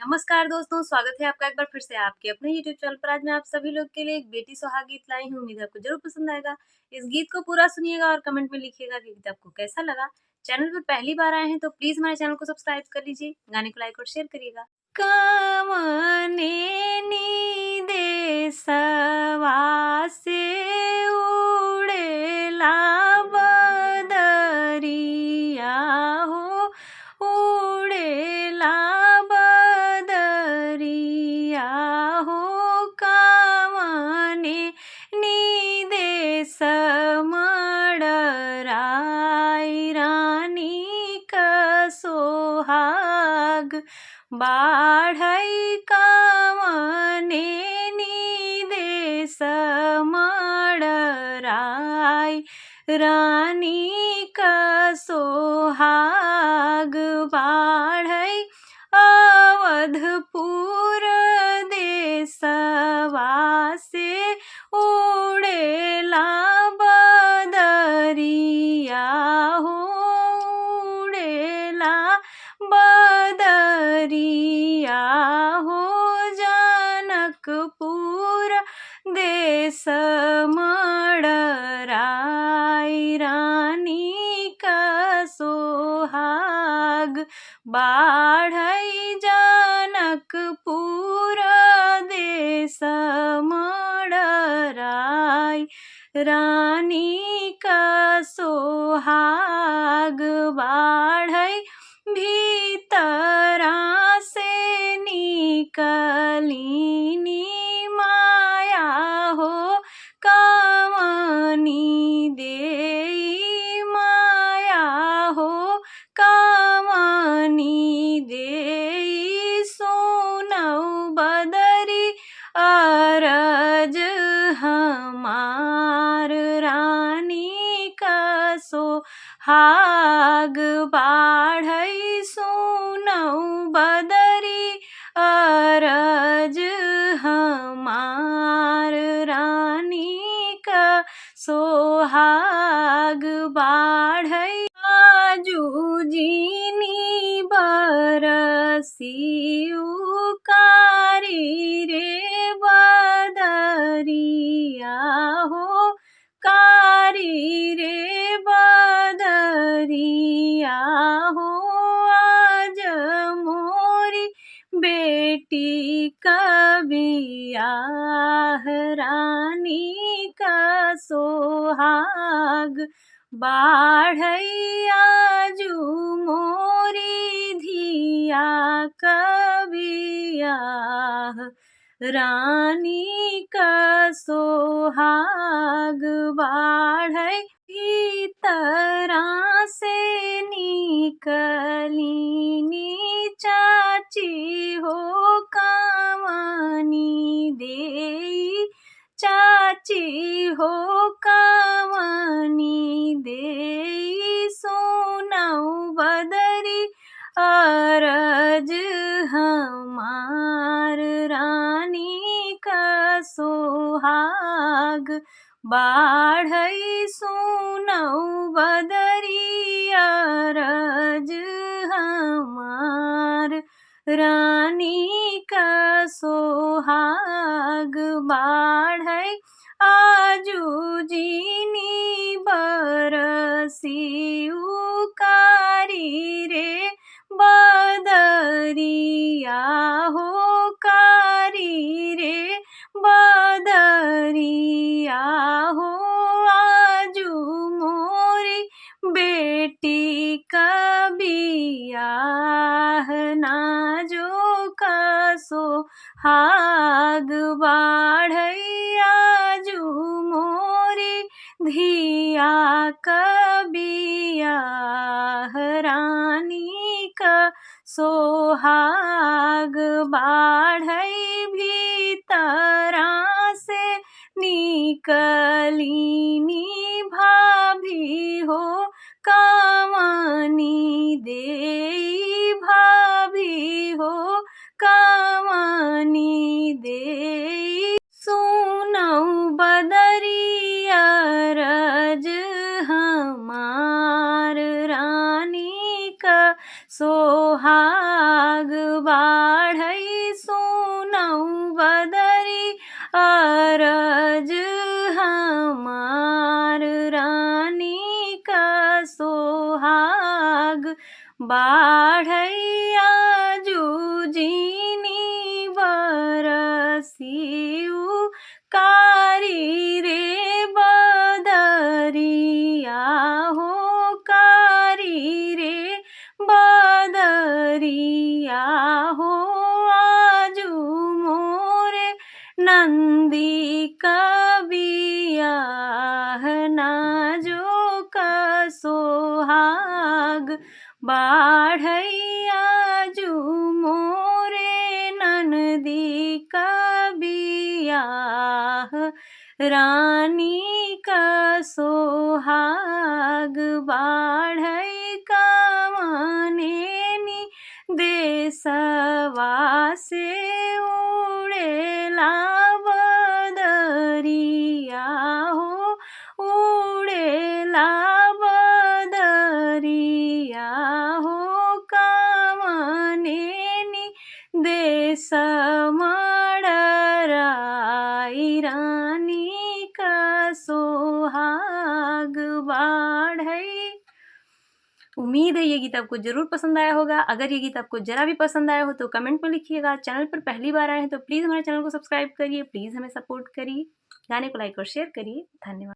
नमस्कार दोस्तों, स्वागत है आपका एक बार फिर से आपके अपने यूट्यूब चैनल पर। आज मैं आप सभी लोग के लिए एक बेटी सुहाग गीत लाई हूँ। उम्मीद है आपको ज़रूर पसंद आएगा। इस गीत को पूरा सुनिएगा और कमेंट में लिखिएगा कि गीत आपको कैसा लगा। चैनल पर पहली बार आए हैं तो प्लीज़ हमारे चैनल को सब्सक्राइब कर लीजिए, गाने को लाइक और शेयर करिएगा। कवने निदेशवा से उड़ेला बदरिया हो, उड़ेला बदरिया हो, कवने निदेश मडराई रानी क सोहाग बाढ़ई कवने निदेश मडराई रानी क सोहाग बाढ़ई अवधपुर देशवा से उड़ेला बदरिया हो, उड़ेला बदरिया हो, जनकपुर देश मडराई रानी क सोहाग बाढ़ई जनकपुर देश मडराई रानी क सोहाग बाढ़ई भीतरा से निकलिनी माया हो, कवनी देई माया हो, कवनी देई सोनौ बदरी अरज हमार रानी क सोहाग बाढ़ई सोनौ बदरी अरज हमार रानी क सोहाग बाढ़ई आजू जीनी बरसी उकारी रे बदरिया हो, कारी रे बदरिया हो, आज मोरी बेटी कबियाह रानी क सोहाग बाढ़ई आजू मोरी धिया कबियाह रानी क सोहाग बाढ़ई भीतरा से निकलिनी चाची हो, कवनी देई चाची हो, कवनी देई सोनौ बदरी अरज हमार रानी क सोहाग बाढ़ई सोनौ बदरी अरज हमार रानी क सोहाग बाढ़ई आजू जीनी बरसी उकारी रे बदरिया हो, कारी रे बदरिया हो, आजू मोरी बेटी कबियाह नाजो क सोहाग बाढ़ई आजू मोरी धिया कबियाह रानी क सोहाग बाढ़ई भीतरा से निकलिनी भाभी हो, कवनी देई भाभी हो, कवनी देई सोनौ बदरी अरज हमार रानी क सोहाग बाढ़ई बाढ़ैया जूझिनी बरसियु कारी रे बदरिया हो कारी रे बदरिया हो आजू मोरे नंदी कबियाह नाजो का सोहाग बाढ़ैया जू मोरे ननदी कबियाह रानी का सोहाग बाढ़ै का मानेनी देसवा से उड़ेला बदरिया हो उड़ेला बदरिया हो कामनेनी देश मडराई रानी का सोहाग बाढ़ै। उम्मीद है ये गीत आपको जरूर पसंद आया होगा। अगर ये गीत आपको जरा भी पसंद आया हो तो कमेंट में लिखिएगा। चैनल पर पहली बार आए हैं तो प्लीज़ हमारे चैनल को सब्सक्राइब करिए, प्लीज़ हमें सपोर्ट करिए, गाने को लाइक और शेयर करिए। धन्यवाद।